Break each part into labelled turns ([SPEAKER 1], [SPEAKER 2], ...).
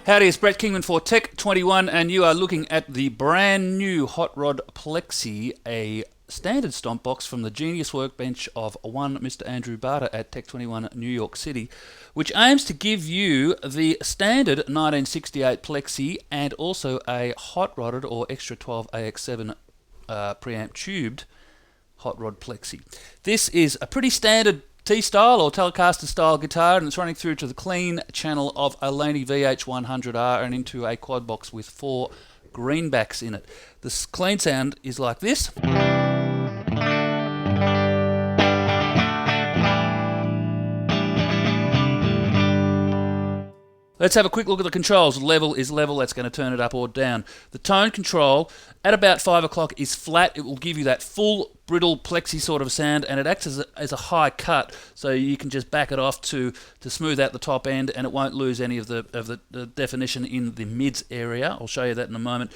[SPEAKER 1] Howdy, it's Brett Kingman for Tech 21, and you are looking at the brand new Hot-Rod Plexi, a standard stomp box from the genius workbench of one Mr. Andrew Barter at Tech 21 New York City, which aims to give you the standard 1968 Plexi and also a hot-rodded or extra 12 AX7 preamp tubed Hot-Rod Plexi. This is a pretty standard T-style or Telecaster style guitar, and it's running through to the clean channel of a Laney VH100R and into a quad box with 4 greenbacks in it. The clean sound is like this. Let's have a quick look at the controls. Level is level, that's going to turn it up or down. The tone control at about 5 o'clock is flat. It will give you that full brittle plexi sort of sound, and it acts as a high cut, so you can just back it off to smooth out the top end, and it won't lose any of the definition in the mids area. I'll show you that in a moment.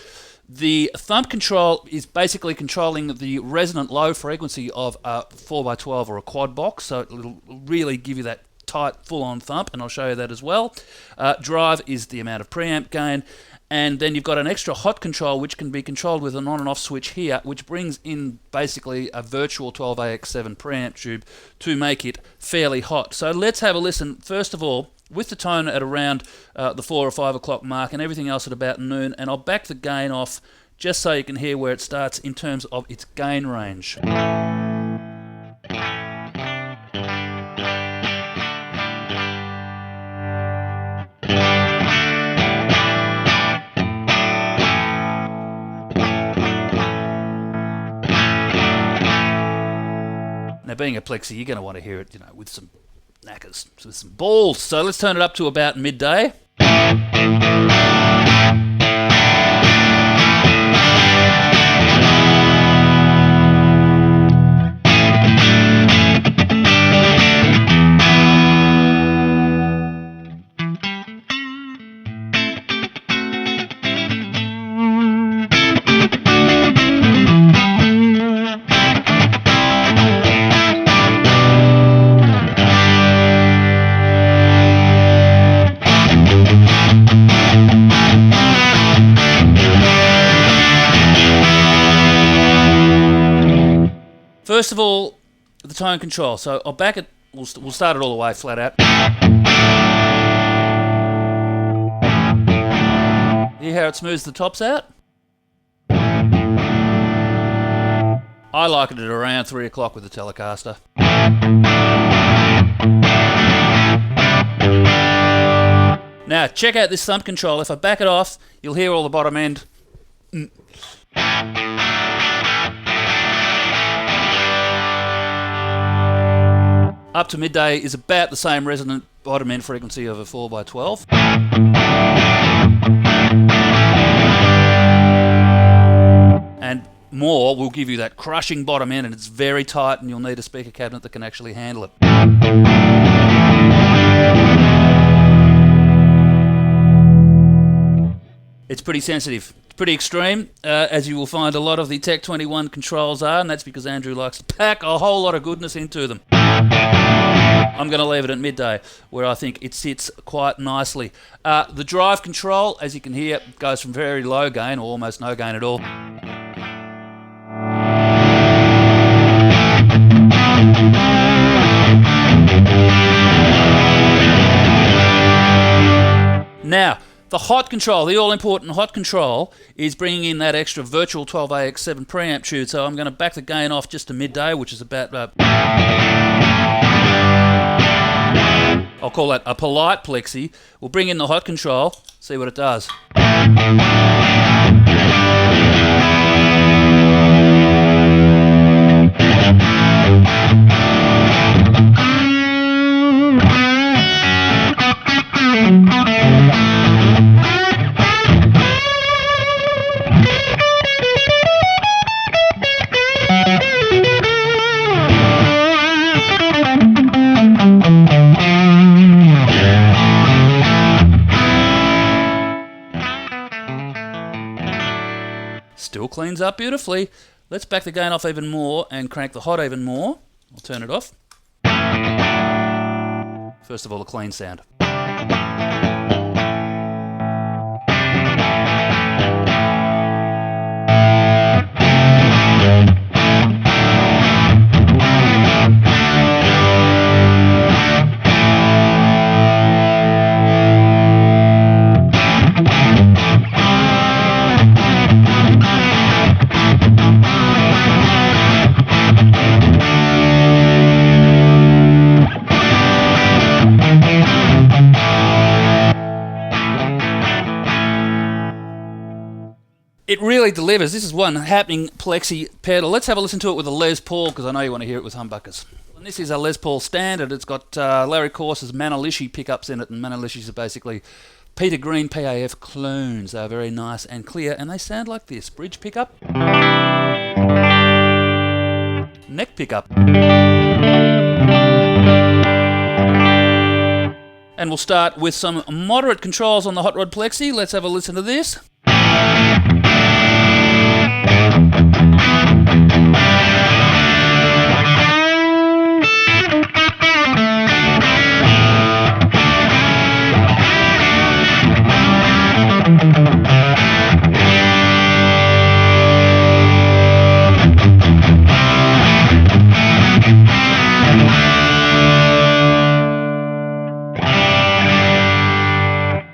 [SPEAKER 1] The thumb control is basically controlling the resonant low frequency of a 4x12 or a quad box, so it'll really give you that tight, full-on thump, and I'll show you that as well. Drive is the amount of preamp gain, and then you've got an extra hot control which can be controlled with an on and off switch here, which brings in basically a virtual 12AX7 preamp tube to make it fairly hot. So let's have a listen, first of all, with the tone at around the 4 or 5 o'clock mark and everything else at about noon, and I'll back the gain off just so you can hear where it starts in terms of its gain range. Now, being a Plexi, you're going to want to hear it, with some knackers, with some balls. So let's turn it up to about midday. First of all, the tone control. So I'll back it, we'll start it all the way flat out. Hear how it smooths the tops out? I like it at around 3 o'clock with the Telecaster. Now, check out this thump control. If I back it off, you'll hear all the bottom end. Up to midday is about the same resonant bottom end frequency of a 4x12. And more will give you that crushing bottom end, and it's very tight, and you'll need a speaker cabinet that can actually handle it. It's pretty sensitive. It's pretty extreme, as you will find a lot of the Tech 21 controls are, and that's because Andrew likes to pack a whole lot of goodness into them. I'm going to leave it at midday, where I think it sits quite nicely. The drive control, as you can hear, goes from very low gain, or almost no gain at all. Now, the hot control, the all-important hot control, is bringing in that extra virtual 12AX7 preamp tube. So I'm going to back the gain off just to midday, which is about, I'll call that a polite Plexi. We'll bring in the hot control, see what it does. Still cleans up beautifully. Let's back the gain off even more and crank the hot even more. I'll turn it off. First of all, the clean sound. It really delivers. This is one happening Plexi pedal. Let's have a listen to it with a Les Paul, because I know you want to hear it with humbuckers. And this is a Les Paul standard. It's got Larry Corse's Manalishi pickups in it, and Manalishis are basically Peter Green PAF clones. They're very nice and clear, and they sound like this. Bridge pickup. Neck pickup. And we'll start with some moderate controls on the Hot-Rod Plexi. Let's have a listen to this.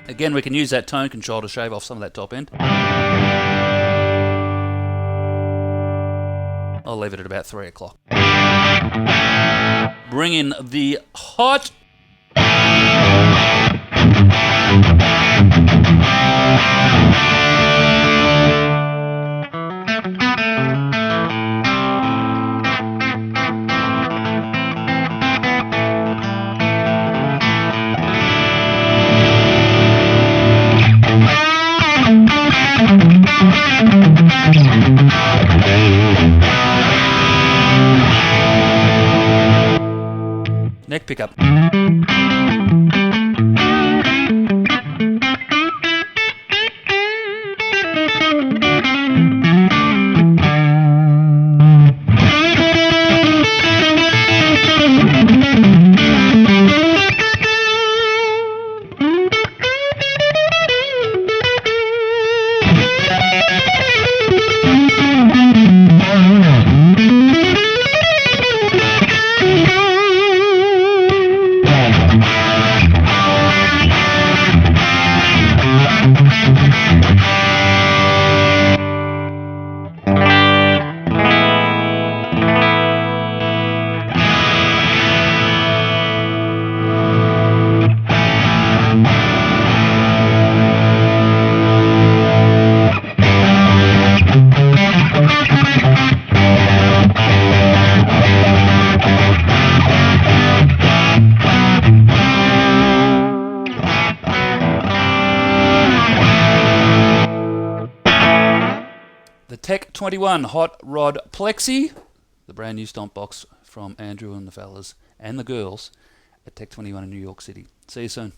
[SPEAKER 1] Again, we can use that tone control to shave off some of that top end. I'll leave it at about 3 o'clock. Bring in the hot. Neck pickup. The Tech 21 Hot-Rod Plexi, the brand new stomp box from Andrew and the fellas and the girls at Tech 21 in New York City. See you soon.